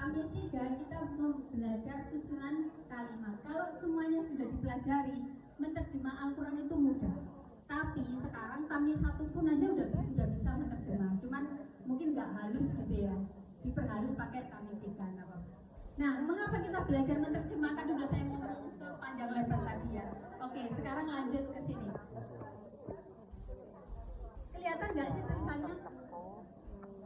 Kamis 3 kita belajar susunan kalimat. Kalau semuanya sudah dipelajari, menerjemah Al-Quran itu mudah. Tapi sekarang Kamis 1 pun aja udah bisa menerjemah. Cuman mungkin nggak halus gitu ya. Diperhalus pakai Kamis 3. Nah, mengapa kita belajar menerjemah? Kan udah saya ngomong sepanjang lebar tadi ya. Oke, sekarang lanjut ke sini. Kelihatan nggak sih tulisannya?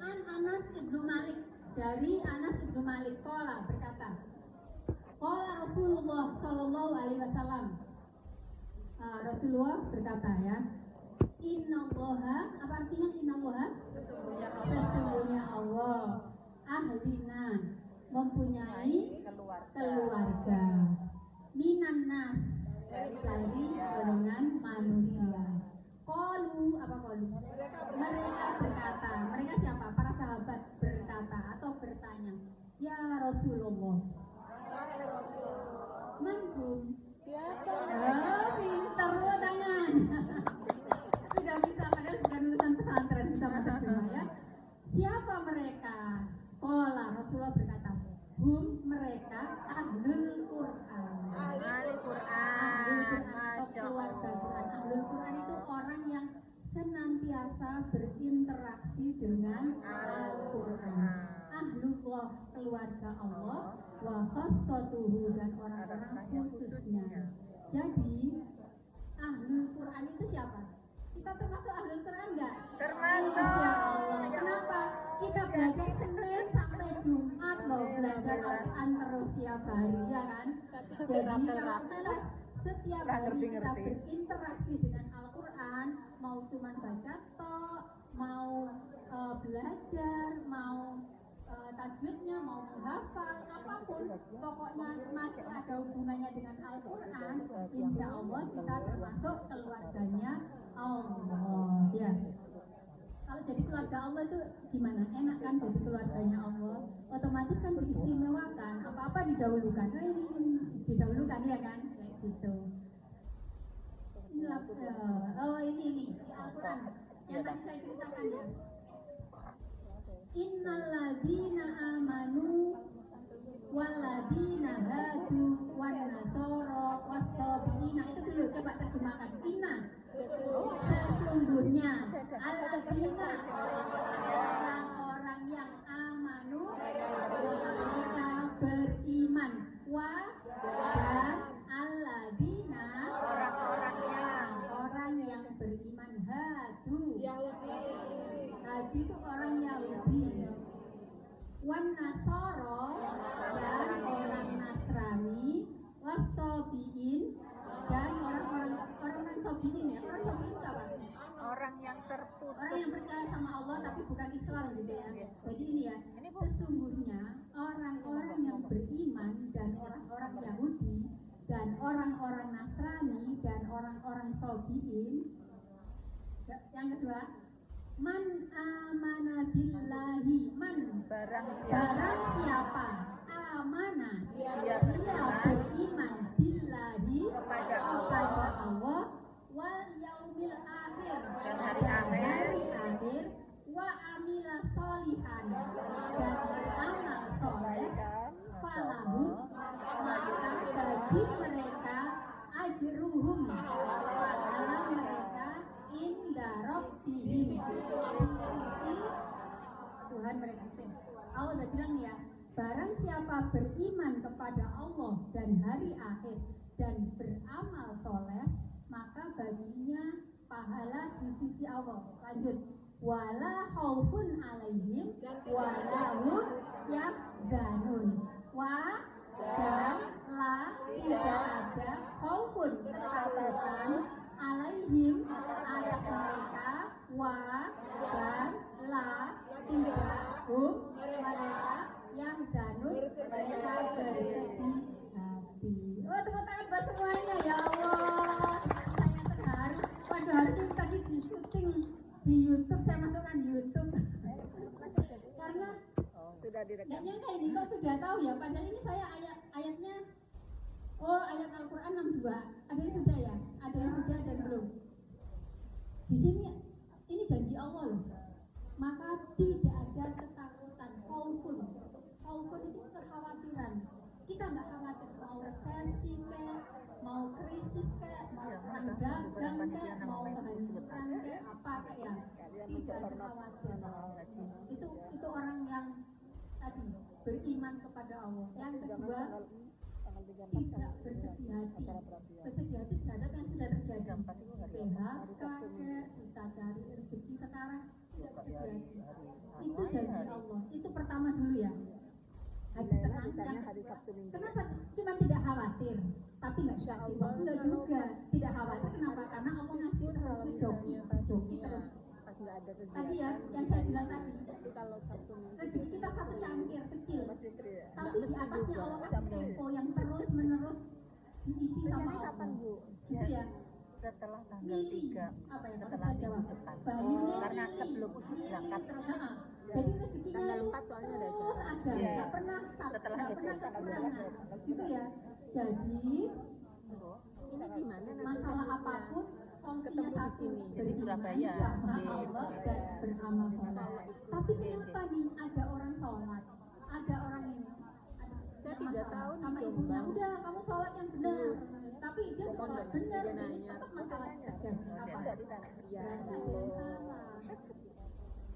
Anas Ibnu Malik, dari Anas Ibnu Malik qala berkata, qala Rasulullah sallallahu alaihi wasallam. Rasulullah berkata ya, innallaha, apa artinya innallaha? Sesungguhnya Allah ahlina, mempunyai keluarga, minan nas, dari golongan manusia. Qalu, apa qalu? Mereka berkata, mereka siapa? Para sahabat berkata atau bertanya, ya Rasulullah, manhum? Siapa? Oh, pintar lo tangan. Sudah bisa, padahal bukan lulusan pesantren, bisa menerjemah ya. Siapa mereka? Qala, Rasulullah berkata, hum, mereka ahlul Quran. Ahlul Quran atau keluarga Quran. Ahlul Quran itu orang yang senantiasa berinteraksi dengan Al-Quran. Ahlullah, keluarga Allah, wa khassatuhu, dan orang-orang khususnya. Jadi Ahlul Quran itu siapa? Kita termasuk Ahlul Quran enggak? Termasuk. Insya Allah. Kenapa? Kita belajar Senin sampai Jumat loh, belajar Al-Quran terus tiap hari, ya kan? Jadi kalau kita setiap hari kita berinteraksi dengan Al-Quran, mau cuman baca tok, mau belajar, mau tajwidnya, mau menghafal, apapun, pokoknya masih ada hubungannya dengan Al-Quran, insya Allah kita termasuk keluarganya Allah. Ya. Kalau jadi keluarga Allah itu gimana? Enak kan jadi keluarganya Allah? Otomatis kan diistimewakan, apa-apa didahulukan. Nah, ini didahulukan ya kan? Kayak gitu. Ini di Al-Quran yang tadi saya ceritakan ya. Innalladzina amanu walladzina hadu wan nasara was-sabiina. Itu dulu coba terjemahkan. Inna, sesungguhnya, alladzina, orang-orang yang amanu, mereka beriman, wa, dan alladzina, orang yang beriman, hadu, hadi itu orang Yahudi, wan nasara, dan orang Nasrani, wasobiin, dan orang-orang sobiin ya. Orang sobiin itu apa? Orang yang terputus. Orang yang percaya sama Allah tapi bukan Islam gitu ya. Jadi ini ya, sesungguhnya orang-orang yang beriman dan orang-orang Yahudi dan orang-orang Nasrani dan orang-orang sobiin. Yang kedua, man amana billahi, man, barang siapa amana, dia beriman billahi, kepada Allah, wal yaumil akhir, dan hari akhir, wa amila solihan, dan beramal soleh, falahu, maka bagi mereka ajruhum, pahala mereka inda rabbihim, Tuhan mereka. Allah udah bilang ya, barang siapa beriman kepada Allah dan hari akhir dan beramal soleh, maka baginya pahala di sisi Allah. Lanjut, wala khaufun alaihim wala hum yahzanun. Dan la, tidak ada, khaufun, ketakutan, alaihim, atas mereka, dan la, tidak, hum, mereka yang zanun, mereka bersedih hati. Oh, tepuk tangan buat semuanya ya Allah. Saya terharu. Pada harusnya tadi di syuting di YouTube, saya masukkan di YouTube. Karena sudah direkam. Gak nyangka ini kok sudah tahu ya. Padahal ini saya ayatnya. Oh, ayat Al-Quran 62. Ada yang sudah ya? Ada yang sudah dan belum? Di sini ini janji Allah loh. Maka tidak ada ketakutan, khaufun. Khaufun itu kita nggak khawatir mau resesi kayak, mau krisis kayak, mau perang dagang kayak, mau kehancuran kayak apa kayak ya, tidak ada khawatir. Itu orang yang tadi beriman kepada Allah. Yang kedua, tidak bersedih hati terhadap yang sudah terjadi, PHK kayak, susah cari rezeki sekarang, tidak bersedih hati. Itu janji Allah. Itu pertama dulu ya, hati tenang. Kenapa cuma tidak khawatir tapi nggak dikasih uang? Enggak juga, tidak khawatir. Kenapa? Karena Allah ngasih terus, ngejoki terus. Tadi ya yang saya bilang tadi, rezeki kita satu cangkir kecil, tapi di atasnya Allah kasih teko yang terus menerus diisi sama Allah, gitu ya. Setelah tanggal 3 apa ya, setelah jawab Banyune karena sebelum berangkat jadi rezekinya itu terus ada, nggak pernah kekurangan, gitu ya. Jadi Ini gimana masalah apapun solusinya satu, di Surabaya sama Allah dan beramal soleh. Tapi kenapa nih ada orang sholat, ada orang ini, Saya 3 tahun sama di ibunya, Jombang. udah kamu sholat yang benar, tapi dia sholat benar, jadi tetap masalah terjadi apa? Iya. Berarti ada yang salah.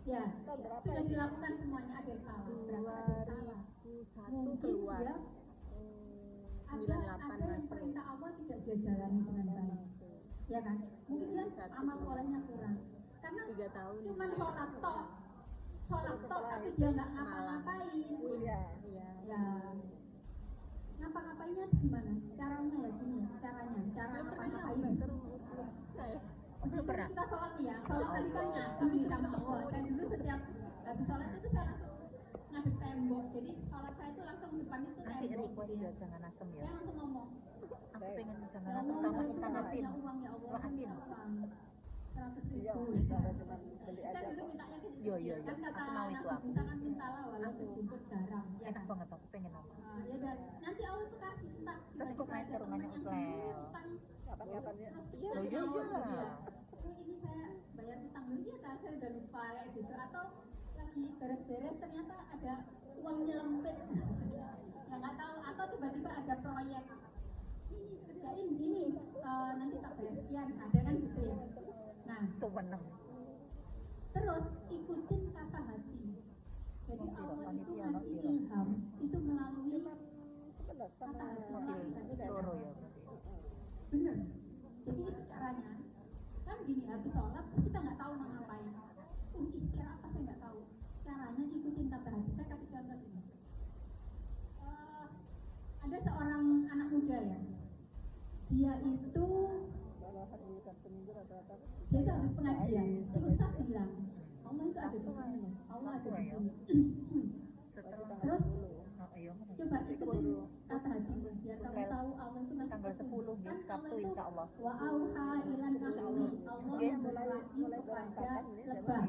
Ya, sudah dilakukan semuanya, ada yang salah. Berarti ada yang salah. 2001 Mungkin keluar. dia ada yang perintah Allah tidak dia jalani dengan baik, ya kan? Mungkin dia amal solehnya kurang, karena 3 tahun. cuman sholat tok, tapi dia nggak ngapa-ngapain. Iya. Ya, ngapa-ngapainnya gimana? Caranya ya gini ya, cara ngapa-ngapain. Saya Begitu kita sholat nih ya, sholat tadi kan ngadu nih sama Allah. Saya dulu setiap habis sholat itu saya langsung ngadep tembok, jadi sholat saya itu langsung depan itu nanti tembok request gitu ya. Jangan asem ya, Saya langsung ngomong, aku pengen jangan ya asem Allah, sama saya itu ikan nggak asin. punya uang, ya Allah, saya minta uang 100.000. Saya dulu mintanya ke situ, Iya. kan kata Aku mau itu, Nabi aku. Musa kan mintalah walau sejumput garam, ya Enak kan? banget, aku pengen nama. Ya udah, nanti Allah tuh kasih, entah Tapi kok tiba-tiba main ada ke rumahnya temen yang Utlel? dulu utang, terus Iya. nyaur gitu ya. Ini saya bayar utang dulu ya, saya udah lupa kayak gitu. Atau lagi beres-beres ternyata ada uang nyelempit ya nggak tahu, atau tiba-tiba ada proyek ini kerjain ini, nanti tak bayar sekian, ada kan gitu ya. Nah, Sewenang. terus ikutin kata hati. Jadi Allah itu ngasih ilham itu melalui kata hati, melalui hati kita. Loro ya berarti. Bener. Jadi itu caranya. Kan gini, habis sholat terus kita nggak tahu mau ngapain. Ikhtiar apa saya nggak tahu. Caranya ikutin kata hati. Saya kasih contoh ini. Ada seorang anak muda ya. Dia itu habis pengajian. Si Ustadz bilang, Allah itu ada di sini loh. Allah ada di sini. Terus coba ikutin kata hatimu biar kamu tahu Allah itu ngasih tanggal 10 kan Sabtu Allah itu insya Allah. wa auha ilan nahli, Allah memberi wahyu kepada lebah,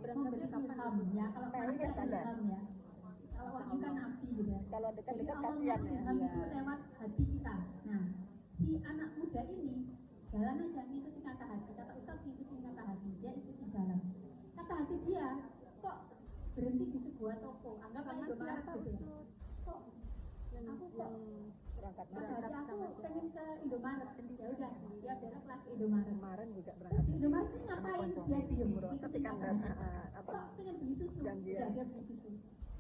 memberi ilham ya. Kalau manusia ilham ya, kalau wahyu kan nabi gitu ya. Jadi Allah memberi ilham itu lewat hati kita. Nah, si anak muda ini jalan aja ngikutin kata hati. Kata Ustaz ngikutin kata hati, dia ikutin jalan. Kata hati dia kok berhenti di sebuah toko, anggap aja Indomaret gitu ya. Kok aku kok berangkat aku pengen ke Indomaret, ya udah dia beloklah ke Indomaret. Terus di Indomaret itu ngapain? Dia diem, ngikutin kata hati. Kok pengen beli susu? Udah dia beli susu.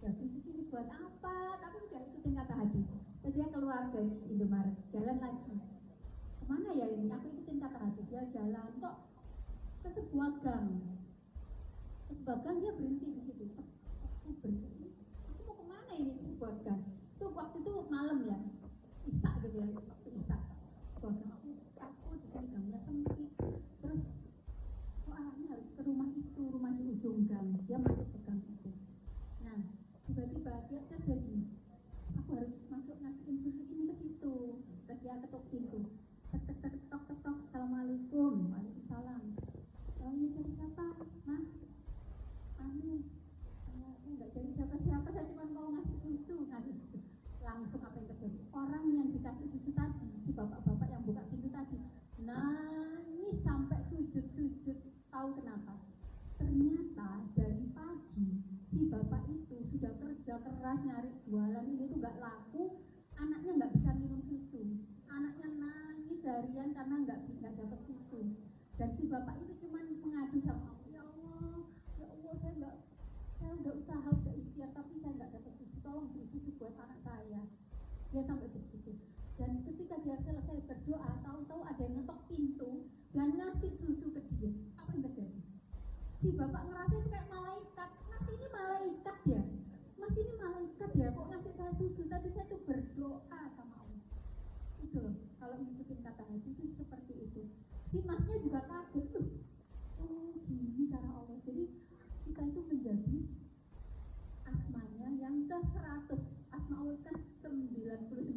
Ya beli susu ini buat apa? Tapi udah ikutin kata hati. Terus dia keluar dari Indomaret, jalan lagi. Kemana ya ini? Aku ikutin kata hati. Dia jalan kok ke sebuah gang. Ke sebuah gang dia berhenti di situ. Aku berhenti. Aku mau kemana ini di sebuah gang? Itu waktu itu malam ya. Isak gitu ya, waktu isak. Sebuah gang. Aku di sini gangnya sempit. Terus kok arahnya harus ke rumah itu, rumah di ujung gang. Dia masuk ke gang itu. Nah, tiba-tiba dia terus jadi, aku harus masuk ngasihin susu ini ke situ. Terus dia ketuk pintu. Tok, assalamualaikum. Waalaikumsalam. Oh iya, cari siapa, Mas? Saya nggak cari siapa-siapa, saya cuma mau ngasih susu. Langsung apa yang terjadi? Orang yang dikasih susu tadi, si bapak-bapak yang buka pintu tadi, nangis sampai sujud-sujud. Tahu kenapa? Ternyata dari pagi si bapak itu sudah kerja keras nyari jualan ini tuh nggak laku. Anak Dan si bapak itu cuma mengadu sama aku, ya Allah, saya udah usaha, udah ikhtiar, tapi saya nggak dapat susu, tolong beri susu buat anak saya. Dia sampai begitu. Dan ketika dia selesai berdoa, tahu-tahu ada yang ngetok pintu dan ngasih susu ke dia. Apa yang terjadi? Si bapak ngerasa itu kayak malaikat. Mas ini malaikat ya, mas ini malaikat ya, kok ngasih saya susu? Tadi saya tuh berdoa sama Allah. Itu loh, kalau ngikutin kata hati itu seperti itu. Si masnya juga kaget loh. Oh gini cara Allah. Jadi kita itu menjadi asmanya yang ke-100. Asma Allah kan 99.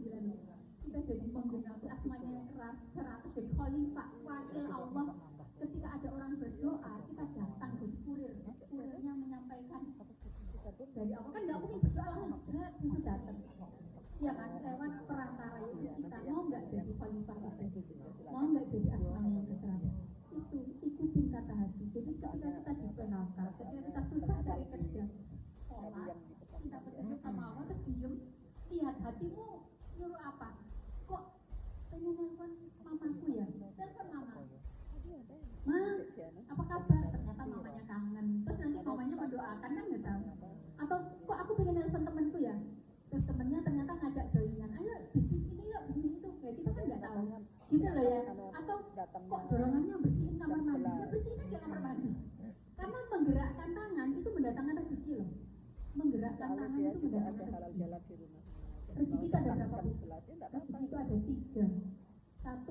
Kita jadi menggenapi asmanya yang ke-100, jadi khalifah, wakil Allah. Ketika ada orang berdoa, kita datang jadi kurirnya menyampaikan dari Allah. Kan nggak mungkin berdoa langsung susu datang. Ya kan, lewat perantara itu kita mau nggak jadi khalifah itu, mau nggak jadi asmanya yang ke-100. Itu ikutin kata hati. Jadi ketika kita di PHK, ketika kita susah cari kerja, sholat, kita bekerja sama Allah terus diem, lihat hatimu nyuruh apa? Kok pengen nelfon mamaku ya? Telepon mama. Ma, apa kabar? Ternyata mamanya kangen. Terus nanti mamanya mendoakan kan nggak tahu. Atau kok aku pengen nelfon temanku ya? Terus temennya ternyata ngajak joinan. Ayo bisnis ini yuk, bisnis itu. Ya kita kan nggak tahu. Gitu loh ya. Atau kok dorongannya bersihin kamar mandi? Ya bersihin aja kamar mandi. Karena menggerakkan tangan itu mendatangkan rezeki loh. Menggerakkan tangan itu mendatangkan rezeki. Rezeki itu ada berapa? Rezeki itu ada 3. 1,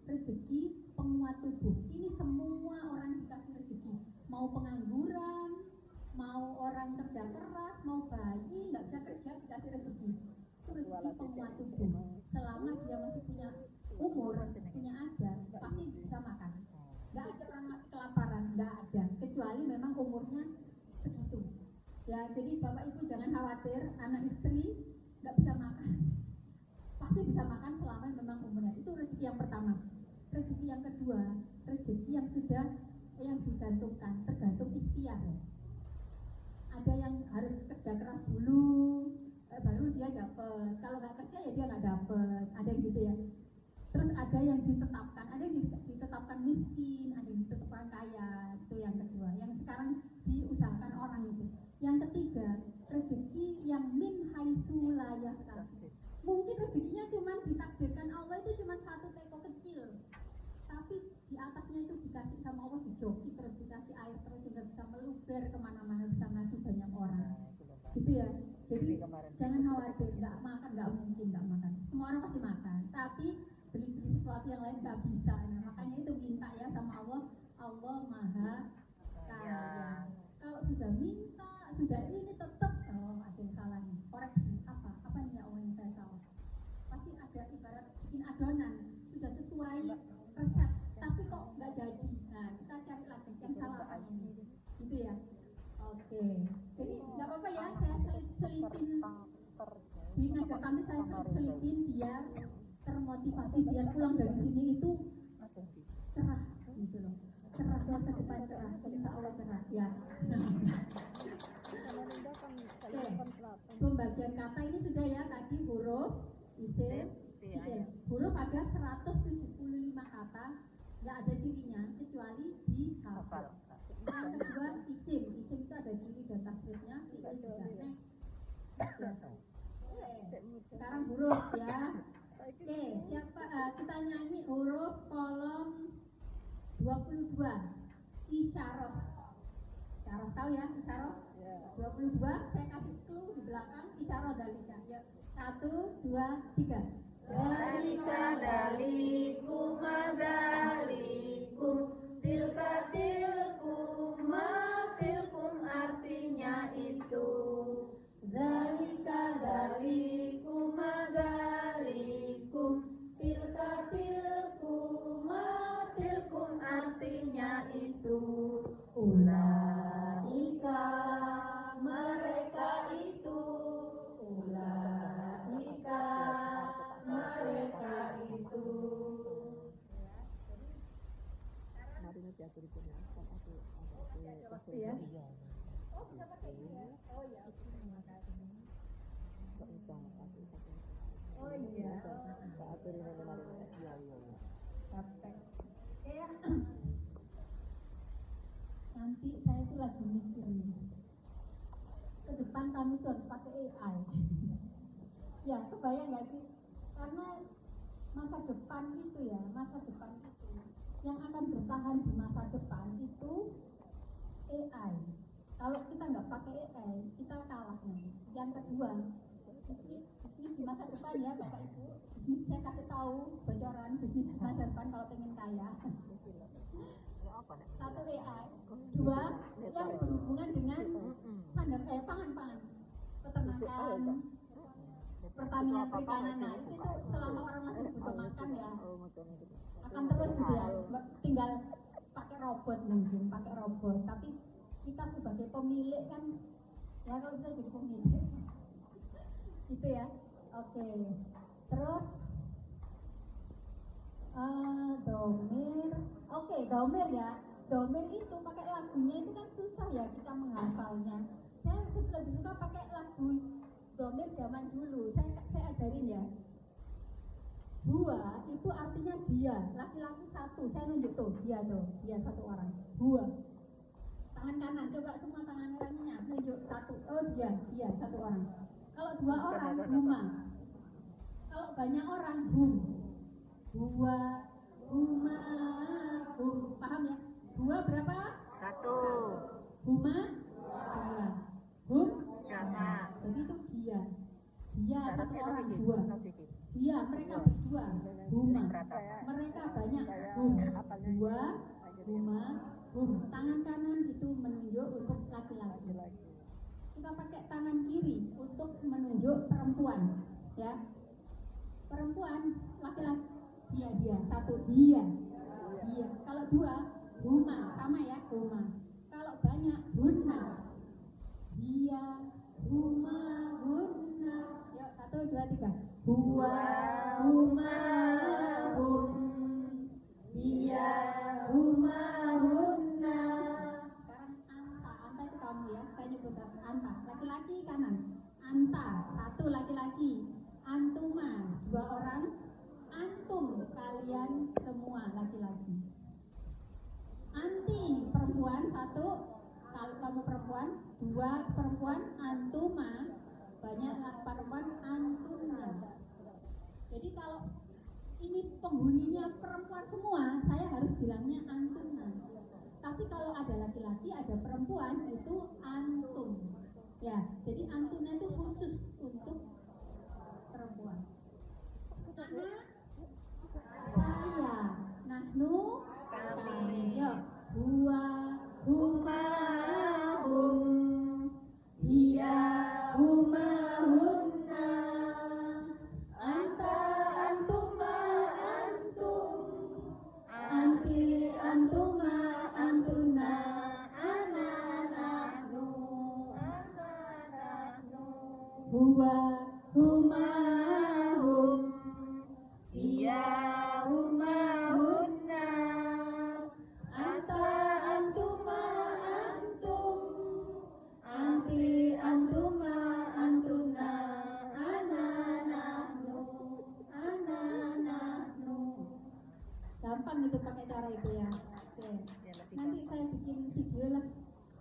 rezeki penguat tubuh. Ini semua orang dikasih rezeki. Mau pengangguran, mau orang kerja keras, mau bayi nggak bisa kerja dikasih rezeki. Itu rezeki penguat tubuh. Selama dia masih punya umur, punya ajar, pasti bisa makan. Nggak ada orang mati kelaparan, nggak ada. Kecuali memang umurnya segitu. Ya, jadi bapak ibu jangan khawatir, anak istri nggak bisa makan. Pasti bisa makan selama memang umurnya. Itu rezeki yang pertama. Rezeki yang kedua, rezeki yang sudah yang digantungkan, tergantung ikhtiar. Ada yang harus kerja keras dulu, baru dia dapat. Kalau nggak kerja ya dia nggak dapat. Ada yang gitu ya. Terus ada yang ditetapkan, ada yang ditetapkan miskin, ada yang ditetapkan kaya. Itu yang kedua. Yang sekarang diusahakan orang itu. Yang ketiga, rezeki yang min haitsu la yahtasib. Mungkin rezekinya cuma ditakdirkan Allah itu cuma 1 teko kecil, tapi di atasnya itu dikasih sama Allah, dijoki terus, dikasih air terus sehingga bisa meluber kemana-mana, bisa ngasih banyak orang. Gitu ya. Jadi jangan khawatir, nggak makan, nggak mungkin nggak makan. Semua orang pasti makan, tapi beli sesuatu yang lain nggak bisa. Nah, makanya itu minta ya sama Allah. Allah Maha Kaya. Kalau sudah minta, sudah ini tetap ada yang salah nih. Koreksi apa nih ya Allah yang saya salah? Pasti ada ibarat bikin adonan sudah sesuai resep, tapi kok nggak jadi. Nah kita cari lagi yang salah apa ini, gitu ya. Oke. Jadi nggak apa-apa ya, saya selipin di ngajar kami, saya selipin biar termotivasi, biar pulang dari sini itu cerah gitu loh. Cerah, masa depan cerah, insya Allah cerah ya. Oke, pembagian kata ini sudah ya, tadi huruf, isim, fi'il. Huruf ada 175 kata, nggak ada cirinya kecuali dihafal. Yang kedua isim itu ada ciri dan tasrifnya, fi'il juga. Next ya. Sekarang huruf ya. Oke, siapa kita nyanyi huruf kolom 22. Isyarah. Isyarah tahu ya, isyarah? 22, saya kasih clue di belakang. Isyarah dalika. Ya. 1, 2, 3. Dalika dalikum madalikum, tilka tilkum artinya itu. Dalika dalikum madalikum, tilka tilkum artinya itu. Ulaika mereka itu, ulaika mereka itu. Waktu ya. Oh bisa pakai ini ya. Oh ya. Oh iya. Oke. nanti saya itu lagi mikir nih, ke depan kami itu harus pakai AI. Ya, kebayang nggak sih? Karena masa depan itu yang akan bertahan di masa depan itu AI. Kalau kita nggak pakai AI, kita kalah nih. Yang kedua, bisnis di masa depan ya Bapak Ibu. Bisnis saya kasih tahu bocoran bisnis di masa depan kalau pengen kaya. Satu AI, dua yang berhubungan dengan pangan, peternakan, pertanian perikanan. Nah itu tuh selama orang masih butuh makan ya akan terus gitu ya, tinggal pakai robot mungkin, tapi kita sebagai pemilik kan ya kalau bisa jadi pemilik gitu ya. Oke. Terus domir. Oke, domir ya. Domir itu pakai lagunya itu kan susah ya kita menghafalnya. Saya lebih suka pakai lagu domir zaman dulu. Saya ajarin ya. Hua itu artinya dia, laki-laki satu. Saya nunjuk tuh, dia satu orang. Hua. Tangan kanan, coba semua tangan kanannya nunjuk satu. Oh dia satu orang. Kalau dua orang, huma. Kalau banyak orang, hum. Hua, huma, hum. Paham ya? Hua berapa? Satu. Huma, dua. Hum, Sama. jadi itu dia satu orang, dua. Dia, mereka berdua, huma. Mereka banyak, hum. Dua, huma, hum. Tangan kanan itu menunjuk untuk laki-laki. Kita pakai tangan kiri untuk menunjuk perempuan, ya. Perempuan, laki-laki, dia satu, dia. Kalau dua, huma, sama ya, huma. Kalau banyak, hunna. Dia, huma, hunna. Yuk, 1, 2, 3. Hua, huma, hum. Dia, huma, hunna. Sekarang anta itu kamu ya. Saya nyebut anta. Laki-laki kanan. Anta, satu laki-laki. Antuma, dua orang. Antum, kalian semua laki-laki. Anti, perempuan, satu. Kalau kamu perempuan, dua perempuan. Antuma, banyak perempuan. Antuna. Jadi kalau ini penghuninya perempuan semua, saya harus bilangnya antuna. Tapi kalau ada laki-laki, ada perempuan, itu antum. Ya, jadi antuna itu khusus untuk perempuan. Anak, saya, nahnu, kami. Yuk, hua, huma, hum. Dia, huma, hunna. Anta, antuma, antum. Anti, antuma, antuna. Ana, nahnu. Hua, huma, hum. Dia, huma, hunna. Anta, antuma, antum. Anti, antuma, antuna. Ana, nahnu. Ana, nahnu. Gampang itu pakai cara itu ya. Oke. Nanti saya bikin video lah.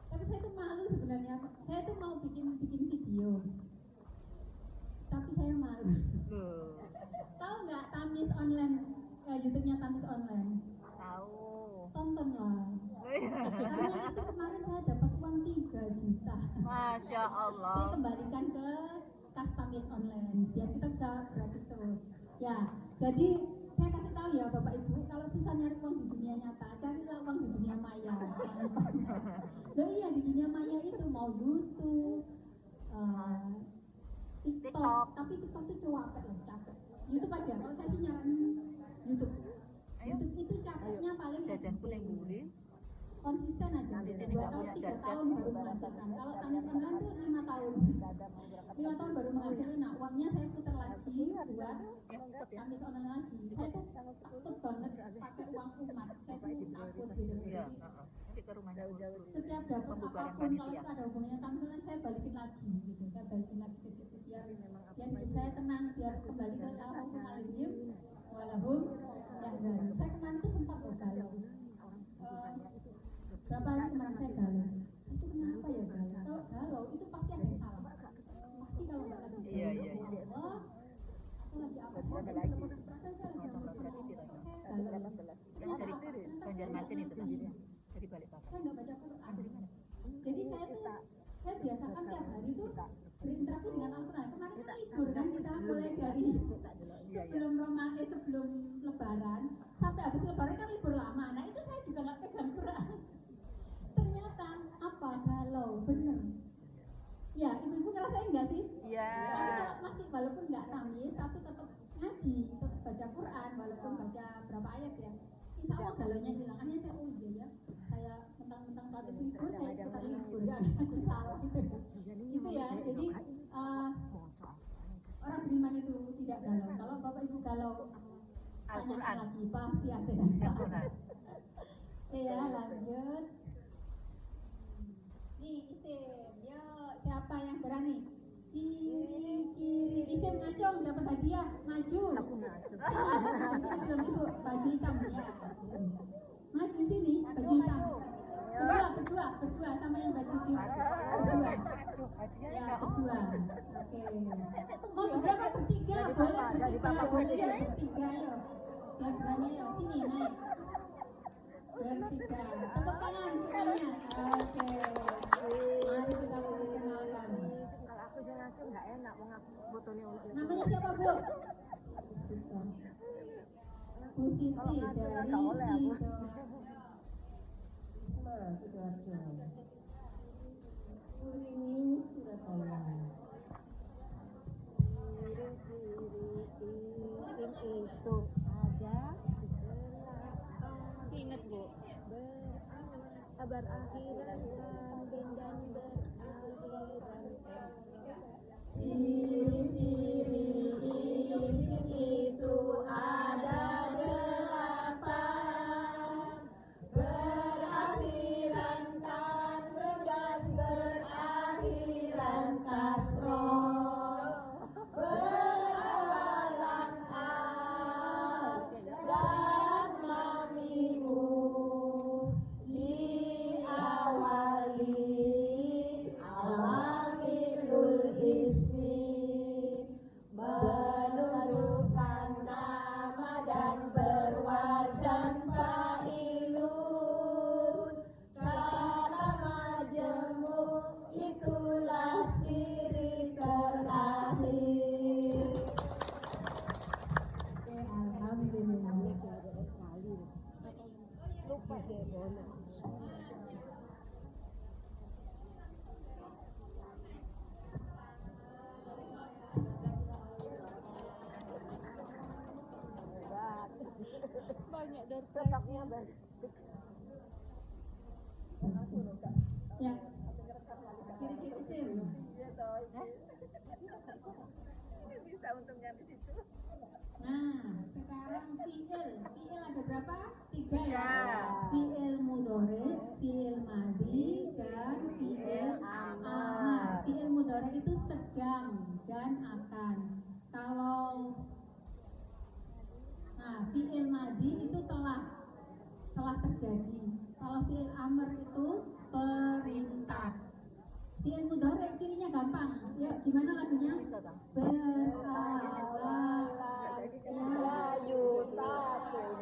Tapi saya tuh malu sebenarnya. Saya tuh mau bikin video. Tapi saya malu. Tahu nggak Tamis Online? YouTube-nya Tamis Online. Tahu. Tontonlah. Karena itu kemarin saya dapat uang 3 juta. Masya Allah. Saya kembalikan ke kas Tamis Online biar kita bisa gratis terus. Ya, jadi saya kasih tahu ya Bapak Ibu, kalau susah nyari uang di dunia nyata, carilah uang di dunia maya. Loh iya, di dunia maya itu mau YouTube, TikTok, tapi TikTok itu capek loh, capek. YouTube aja, kalau saya sih nyaranin YouTube. YouTube itu capeknya paling Jajan kuning buri. konsisten aja, 2 tahun, 3 tahun baru menghasilkan. Kalau Tamis Online tuh 5 tahun. 5 tahun baru menghasilkan. Nah, uangnya saya putar lagi buat Tamis Online lagi. Saya tuh takut banget pakai uang umat. Saya tuh takut gitu. Iya. Jadi Nanti ke rumahnya setiap dapat apapun, kalau itu ada hubungannya Tamis Online, saya balikin lagi gitu. Saya balikin lagi ke situ biar hidup saya tenang, biar kembali ke Allahumma alim walahum yahzanun. Saya kemarin tuh sempat loh galau. Berapa hari kemarin saya galau. Itu kenapa ya galau? Kalau galau itu pasti ada yang salah. Pasti kalau nggak lagi Iya, jauh iya. Allah atau lagi apa? Saya nggak tahu. Perasaan saya lagi apa? Kok saya galau? Yang Ternyata dari apa? Ternyata saya Banjarmasin nggak itu ngaji. dari Balikpapan. Saya nggak baca Quran. Jadi saya biasakan tiap hari tuh berinteraksi dengan Al-Quran. Kemarin kan libur kan kita mulai dari sebelum sebelum Lebaran sampai habis Lebaran kan libur lama. Nah itu saya juga nggak pegang Quran. Ternyata apa galau bener. Ya ibu-ibu ngerasain nggak sih? Iya. Tapi kalau masih walaupun nggak nangis tapi tetap ngaji, tetap baca Quran walaupun baca berapa ayat ya. Insya Allah galaunya hilang. Hanya saya oh iya ya. Saya mentang-mentang habis libur saya ikutan libur ya. Ngaji salah gitu. Gitu ya. Jadi orang beriman itu tidak galau. Kalau bapak ibu galau, tanya Al-Quran. lagi pasti ada yang salah. Al-Quran. Ya lanjut. Nih isim, yo siapa yang berani? Ciri-ciri isim ngacung dapat hadiah, maju. Sini belum ibu, baju hitam ya. Maju sini, baju hitam. Berdua sama yang baju biru. Berdua. Ya, berdua. Oke. Mau berapa bertiga? Boleh bertiga yo. Biar berani yo. Sini naik. Bertiga. Tepuk tangan semuanya. Oke. Mari kita perkenalkan. Kalau aku yang ngacung nggak enak, mau ngaku fotonya untuk. Namanya siapa Bu? Bu Siti dari Sido. Isma Sidoarjo. Kuringin Surabaya. Ciri-ciri isim itu ada Masih inget Bu? berakhiran kambing dan berakhiran Ciri-ciri isim itu ada 8. Berakhiran kasr dan berakhiran kasro. Berawalan al dan mamimu. Awamilul ismi menunjukkan nama dan berwazan fa'ilun. Kata majemuk itulah ciri terakhir. Alhamdulillah. lupa deh boleh. Banyak dari Stoknya banyak. Ya. Ciri-ciri isim. Bisa untungnya di situ. Nah, sekarang fiil. Fiil ada berapa? 3 ya. Ya. Fiil mudhari, fiil madi, dan fiil amar. Fiil mudhari itu sedang dan akan. Fiil madi itu telah terjadi. Kalau fiil amar itu perintah. Fiil mudhari cirinya gampang. Ya, gimana lagunya? Berawal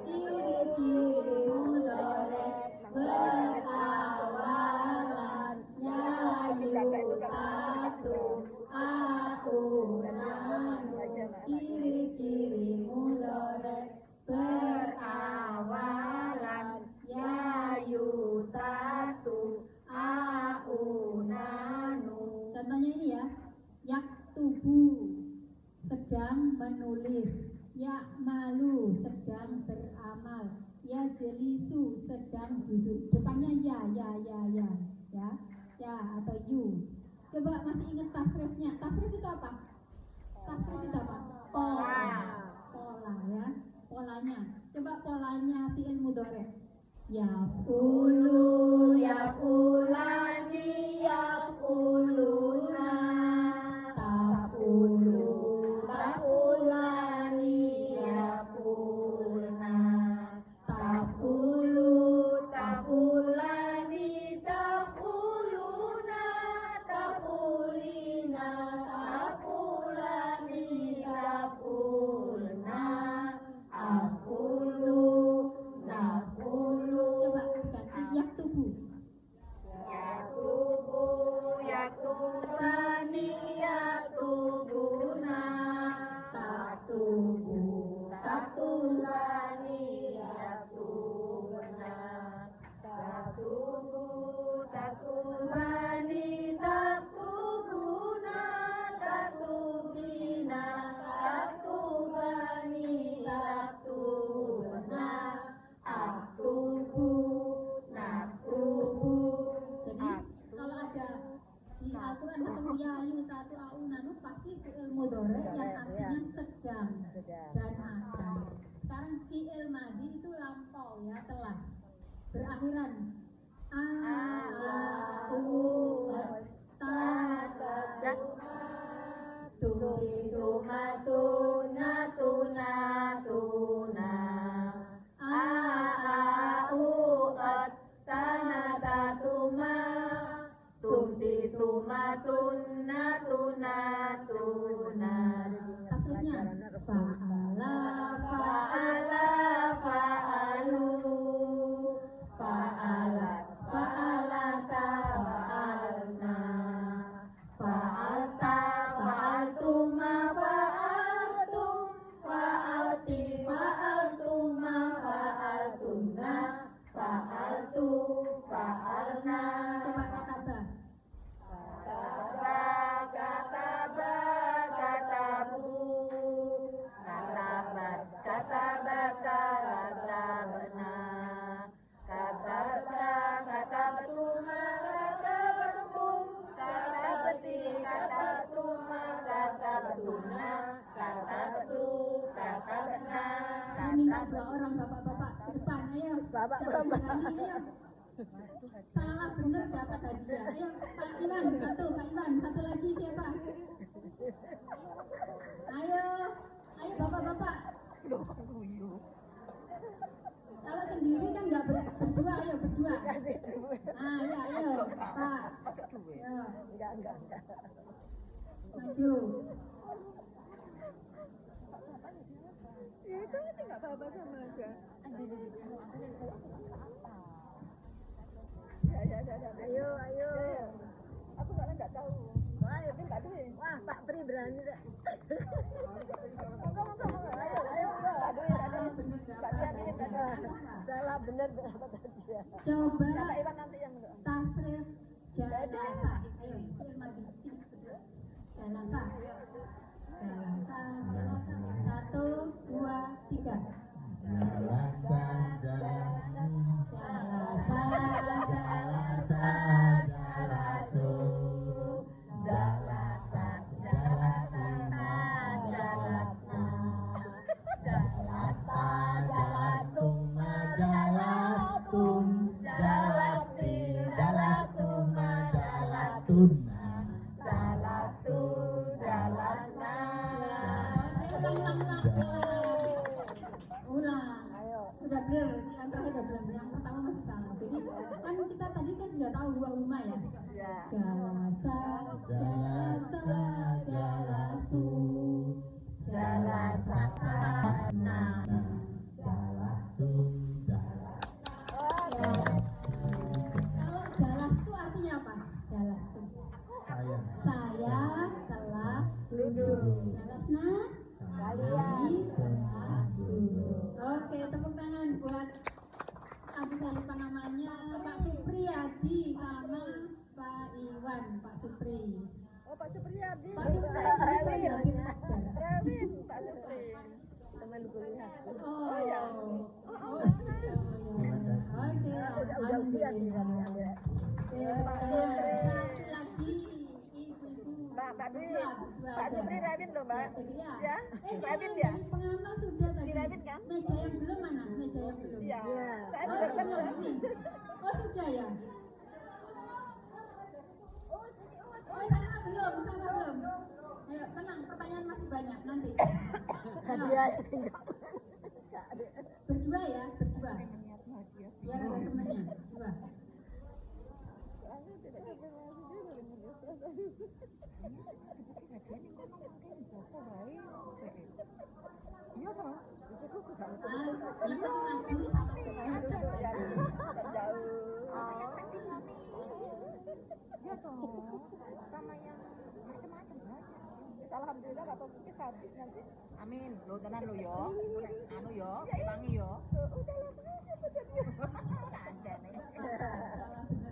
ciri-ciri mudhari berawalan yayutatu akunanu. Ciri-ciri mudhari berawalan yayutatu aunanu. Contohnya ini ya, yaktubu sedang menulis, ya'malu sedang beramal, yajlisu sedang duduk. Depannya ya atau you. Coba masih ingat tasrifnya? Tasrif itu apa? Tasrif itu apa? Pola ya, polanya. Coba polanya fi'il mudhari. Yaf'ulu, yaf'ulani, yaf'uluna, taf'ulu, taf'ulani, yaf'ulna, taf'ulu, taf'ulani, dan akan. Sekarang fi'il madhi itu lampau ya, telah. Berakhiran a u ta tumi tumatuna tuna tuna a u tanata tuma tumti tumatuna tuna tuna. Tasrifnya fa'ala fa'ala fa'alu fa'alat fa'alata fa'alna fa'alta fa'altuma fa'altum fa'alti fa'altuma fa'altunna fa'altu fa'alna. Coba kata ba. Kataba katabu katabat katabata katabna katabna katabtuma katabtum katabti katabtuma katabtuna katabtu katabna. Saya minta 2 orang bapak-bapak ke depan, ayo. Bapak-bapak ayo. Salah bener dapat hadiah. Ayo Pak Iwan satu, Pak Iwan satu lagi siapa? Ayo, ayo bapak-bapak. Kalau sendiri kan nggak berdua, ayo berdua. Ah ya, ayo Pak. Ayo. Enggak. Maju. Itu nggak apa-apa sama aja. Ayo. Aku soalnya nggak tahu. Wah, ya nggak tahu. Wah, Pak Pri berani deh. Ayo. Salah bener dapat hadiah. Salah bener dapat hadiah. Coba Kata Iwan nanti yang tasrif jalasa. Ayo, fi'il madhi. Sini berdua. Jalasa, ayo. Jalasa. 1, 2, 3. Jalasa jalasu Jalasa, jalasu jalasa jalasuna jalasna jalasta jalastuma jalastum jalasti jalastuma jalastunna jalastu jalasna. Ya, ulang. Sudah belum? Yang terakhir udah belum? Yang pertama masih salah. Jadi kan kita tadi kan sudah tahu dua rumah ya. Jalasa, jalasu, jalasa, jalasna. jalastum jalas. Kalau jalas itu artinya apa? Jalas itu. Saya telah duduk. Jalasna. Kalian telah duduk. Oke, tepuk tangan buat Aduh saya lupa namanya, Pak Supri Adi sama Pak Iwan. Pak Supri. Oh, Pak Supriyadi. Pak Supri ini sering hadir takdar. Rawin, Pak Supri. Teman kuliah. Oh ya. Oke, Udah usia sih alhamdulillah. Oke, satu lagi ibu-ibu. Mbak Dwi. Berdua Pak aja. Supri Rawin loh, Mbak. Ya. Ya? Jangan Rawin ya? dari pengamal sudah tadi. Rawin kan? Meja yang belum mana? Meja yang belum. Iya. Saya Oh, juga belum ini. Oh, sudah ya. Oh, sana belum. Ayo, tenang, pertanyaan masih banyak nanti. Hadiah tinggal. Berdua ya, berdua. Biar ada temennya, berdua. Yang penting maju sama Alhamdulillah gak apa-apa habis nanti. Amin. Lo tenan lo yo. Anu yo, wangi yo. Udah lah, Anjane. salah